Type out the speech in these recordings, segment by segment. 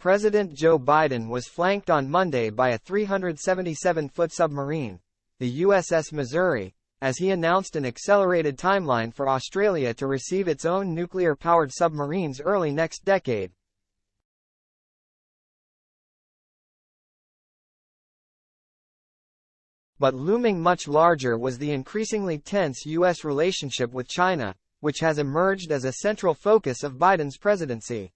President Joe Biden was flanked on Monday by a 377-foot submarine, the USS Missouri, as he announced an accelerated timeline for Australia to receive its own nuclear-powered submarines early next decade. But looming much larger was the increasingly tense U.S. relationship with China, which has emerged as a central focus of Biden's presidency.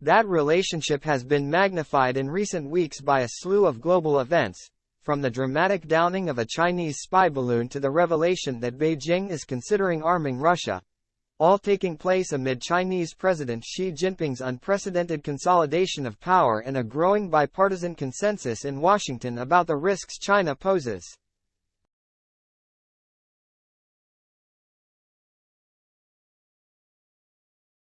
That relationship has been magnified in recent weeks by a slew of global events, from the dramatic downing of a Chinese spy balloon to the revelation that Beijing is considering arming Russia, all taking place amid Chinese President Xi Jinping's unprecedented consolidation of power and a growing bipartisan consensus in Washington about the risks China poses.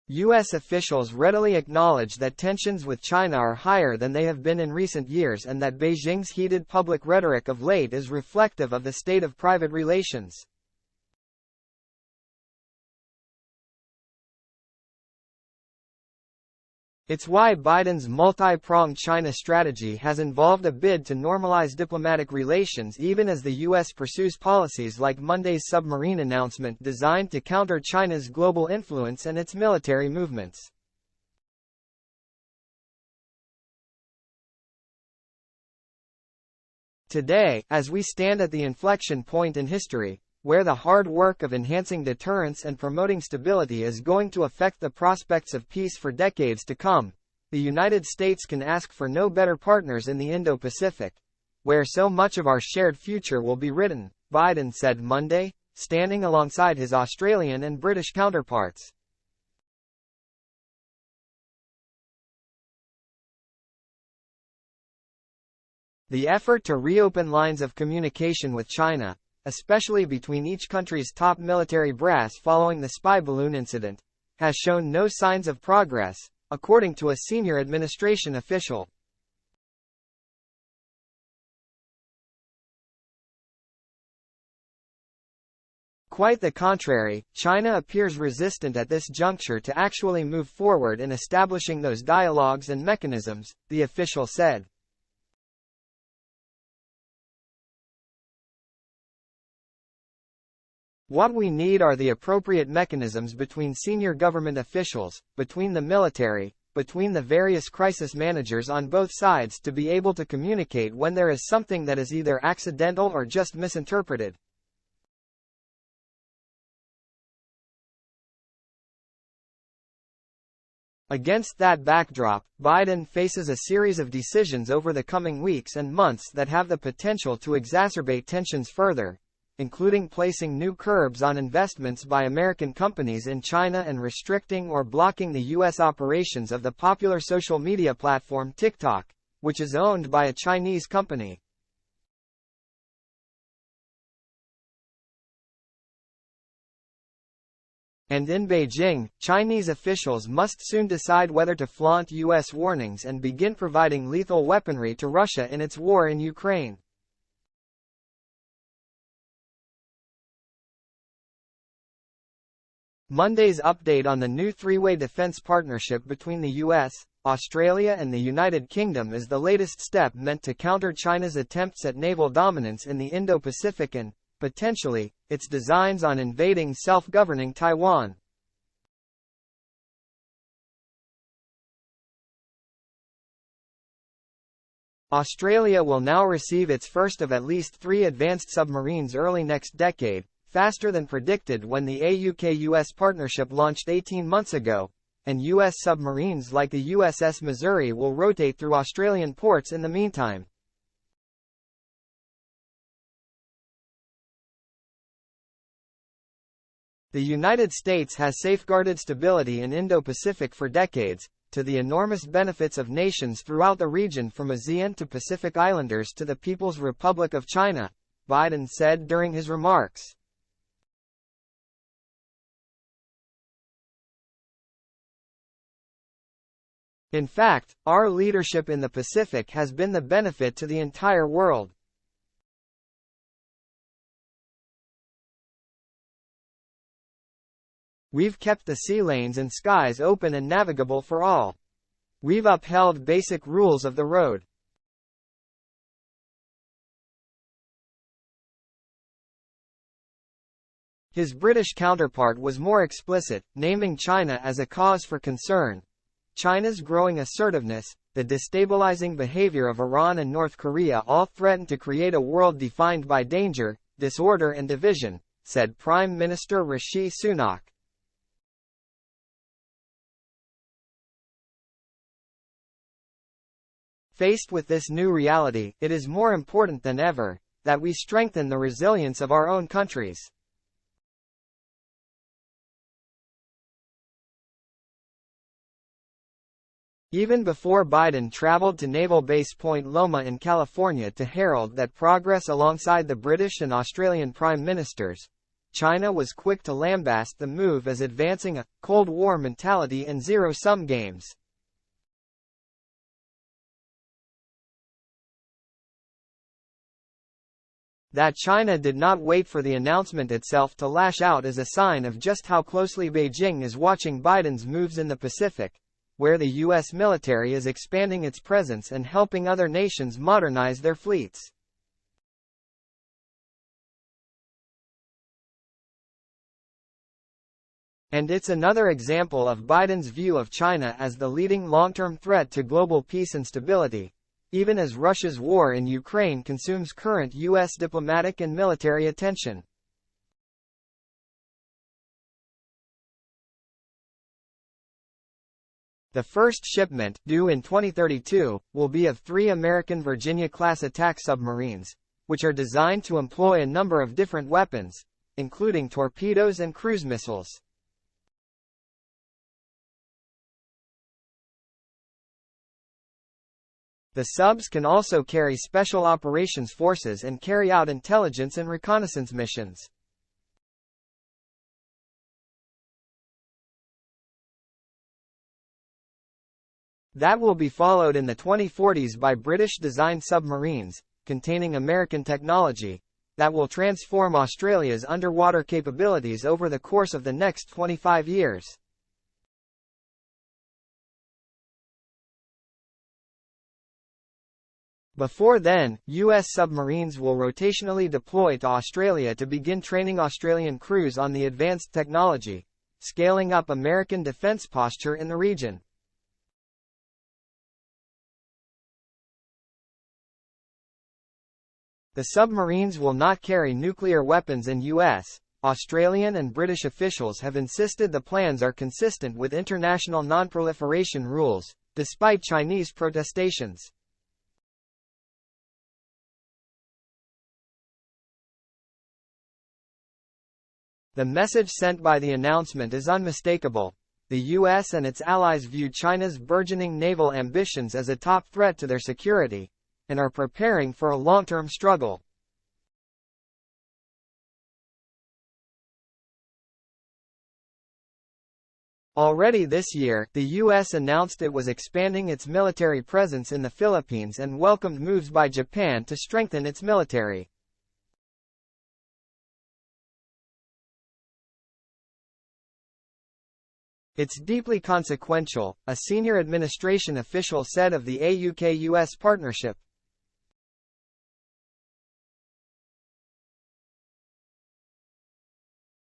U.S. officials readily acknowledge that tensions with China are higher than they have been in recent years and that Beijing's heated public rhetoric of late is reflective of the state of private relations. It's why Biden's multi-pronged China strategy has involved a bid to normalize diplomatic relations even as the U.S. pursues policies like Monday's submarine announcement designed to counter China's global influence and its military movements. Today, as we stand at the inflection point in history, where the hard work of enhancing deterrence and promoting stability is going to affect the prospects of peace for decades to come, the United States can ask for no better partners in the Indo-Pacific, where so much of our shared future will be written, Biden said Monday, standing alongside his Australian and British counterparts. The effort to reopen lines of communication with China, especially between each country's top military brass following the spy balloon incident, has shown no signs of progress, according to a senior administration official. Quite the contrary, China appears resistant at this juncture to actually move forward in establishing those dialogues and mechanisms, the official said. What we need are the appropriate mechanisms between senior government officials, between the military, between the various crisis managers on both sides to be able to communicate when there is something that is either accidental or just misinterpreted. Against that backdrop, Biden faces a series of decisions over the coming weeks and months that have the potential to exacerbate tensions further, including placing new curbs on investments by American companies in China and restricting or blocking the U.S. operations of the popular social media platform TikTok, which is owned by a Chinese company. And in Beijing, Chinese officials must soon decide whether to flaunt U.S. warnings and begin providing lethal weaponry to Russia in its war in Ukraine. Monday's update on the new three-way defense partnership between the U.S., Australia and the United Kingdom is the latest step meant to counter China's attempts at naval dominance in the Indo-Pacific and, potentially, its designs on invading self-governing Taiwan. Australia will now receive its first of at least 3 advanced submarines early next decade, faster than predicted when the AUKUS partnership launched 18 months ago, and U.S. submarines like the USS Missouri will rotate through Australian ports in the meantime. The United States has safeguarded stability in Indo-Pacific for decades, to the enormous benefits of nations throughout the region from ASEAN to Pacific Islanders to the People's Republic of China, Biden said during his remarks. In fact, our leadership in the Pacific has been the benefit to the entire world. We've kept the sea lanes and skies open and navigable for all. We've upheld basic rules of the road. His British counterpart was more explicit, naming China as a cause for concern. China's growing assertiveness, the destabilizing behavior of Iran and North Korea all threaten to create a world defined by danger, disorder and division, said Prime Minister Rishi Sunak. Faced with this new reality, it is more important than ever that we strengthen the resilience of our own countries. Even before Biden traveled to Naval Base Point Loma in California to herald that progress alongside the British and Australian Prime Ministers, China was quick to lambast the move as advancing a Cold War mentality and zero-sum games. That China did not wait for the announcement itself to lash out is a sign of just how closely Beijing is watching Biden's moves in the Pacific, where the U.S. military is expanding its presence and helping other nations modernize their fleets. And it's another example of Biden's view of China as the leading long-term threat to global peace and stability, even as Russia's war in Ukraine consumes current U.S. diplomatic and military attention. The first shipment, due in 2032, will be of 3 American Virginia-class attack submarines, which are designed to employ a number of different weapons, including torpedoes and cruise missiles. The subs can also carry special operations forces and carry out intelligence and reconnaissance missions. That will be followed in the 2040s by British-designed submarines, containing American technology, that will transform Australia's underwater capabilities over the course of the next 25 years. Before then, U.S. submarines will rotationally deploy to Australia to begin training Australian crews on the advanced technology, scaling up American defense posture in the region. The submarines will not carry nuclear weapons, and U.S., Australian and British officials have insisted the plans are consistent with international non-proliferation rules, despite Chinese protestations. The message sent by the announcement is unmistakable. The U.S. and its allies view China's burgeoning naval ambitions as a top threat to their security, and are preparing for a long-term struggle. Already this year, the U.S. announced it was expanding its military presence in the Philippines and welcomed moves by Japan to strengthen its military. It's deeply consequential, a senior administration official said of the AUK-US partnership.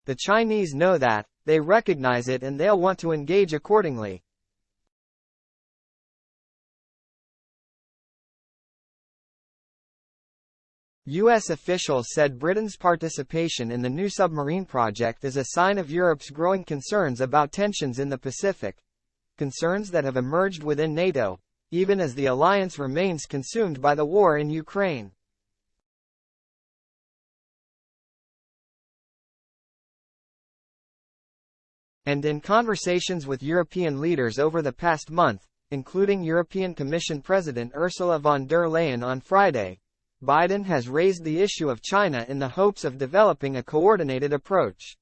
The Chinese know that, they recognize it, and they'll want to engage accordingly. U.S. officials said Britain's participation in the new submarine project is a sign of Europe's growing concerns about tensions in the Pacific, concerns that have emerged within NATO, even as the alliance remains consumed by the war in Ukraine. And in conversations with European leaders over the past month, including European Commission President Ursula von der Leyen on Friday, Biden has raised the issue of China in the hopes of developing a coordinated approach.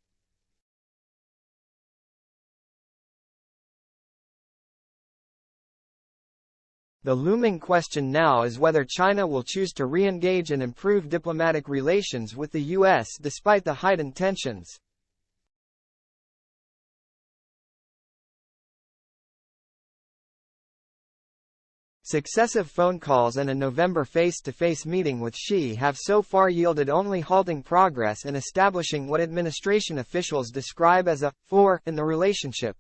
The looming question now is whether China will choose to re-engage and improve diplomatic relations with the U.S. despite the heightened tensions. Successive phone calls and a November face-to-face meeting with Xi have so far yielded only halting progress in establishing what administration officials describe as a "floor" in the relationship.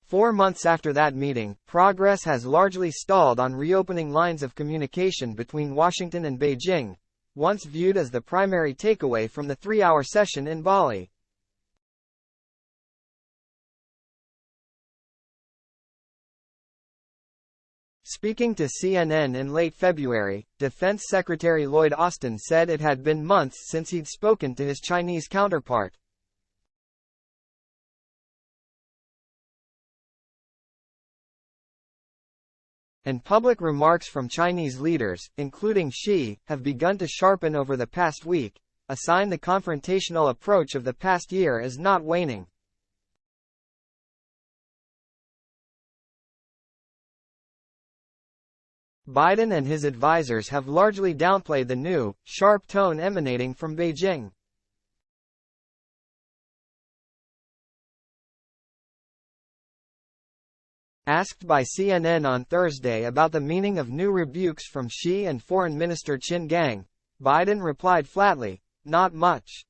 Four months after that meeting, progress has largely stalled on reopening lines of communication between Washington and Beijing, once viewed as the primary takeaway from the three-hour session in Bali. Speaking to CNN in late February, Defense Secretary Lloyd Austin said it had been months since he'd spoken to his Chinese counterpart. And public remarks from Chinese leaders, including Xi, have begun to sharpen over the past week, a sign the confrontational approach of the past year is not waning. Biden and his advisers have largely downplayed the new, sharp tone emanating from Beijing. Asked by CNN on Thursday about the meaning of new rebukes from Xi and Foreign Minister Qin Gang, Biden replied flatly, "Not much."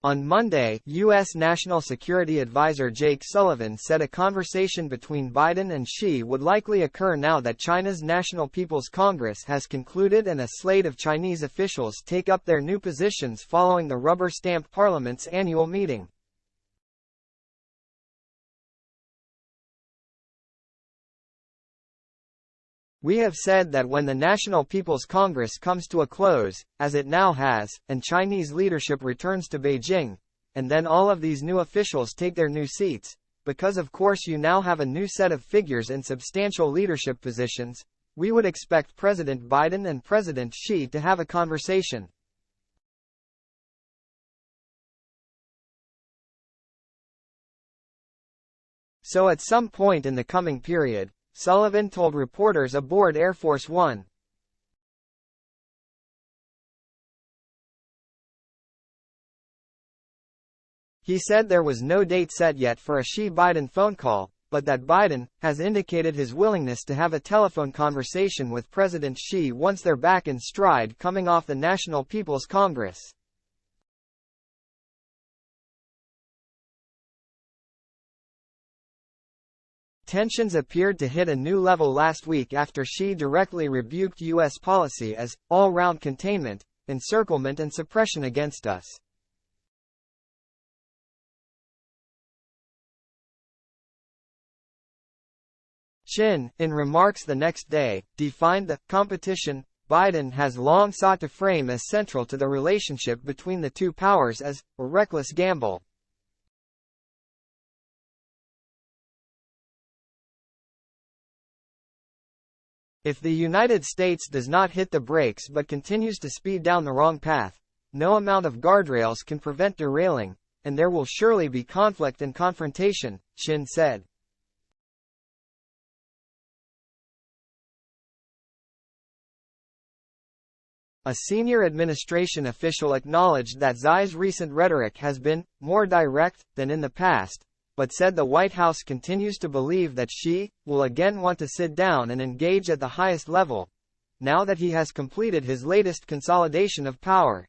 On Monday, U.S. National Security Advisor Jake Sullivan said a conversation between Biden and Xi would likely occur now that China's National People's Congress has concluded and a slate of Chinese officials take up their new positions following the rubber-stamped parliament's annual meeting. "We have said that when the National People's Congress comes to a close, as it now has, and Chinese leadership returns to Beijing, and then all of these new officials take their new seats, because of course you now have a new set of figures in substantial leadership positions, we would expect President Biden and President Xi to have a conversation." So at some point in the coming period, Sullivan told reporters aboard Air Force One. He said there was no date set yet for a Xi-Biden phone call, but that Biden has indicated his willingness to have a telephone conversation with President Xi once they're back in stride coming off the National People's Congress. Tensions appeared to hit a new level last week after Xi directly rebuked U.S. policy as all-round containment, encirclement and suppression against us. Qin, in remarks the next day, defined the competition Biden has long sought to frame as central to the relationship between the two powers as a reckless gamble. If the United States does not hit the brakes but continues to speed down the wrong path, no amount of guardrails can prevent derailing, and there will surely be conflict and confrontation, Qin said. A senior administration official acknowledged that Xi's recent rhetoric has been more direct than in the past, but said the White House continues to believe that Xi will again want to sit down and engage at the highest level, now that he has completed his latest consolidation of power.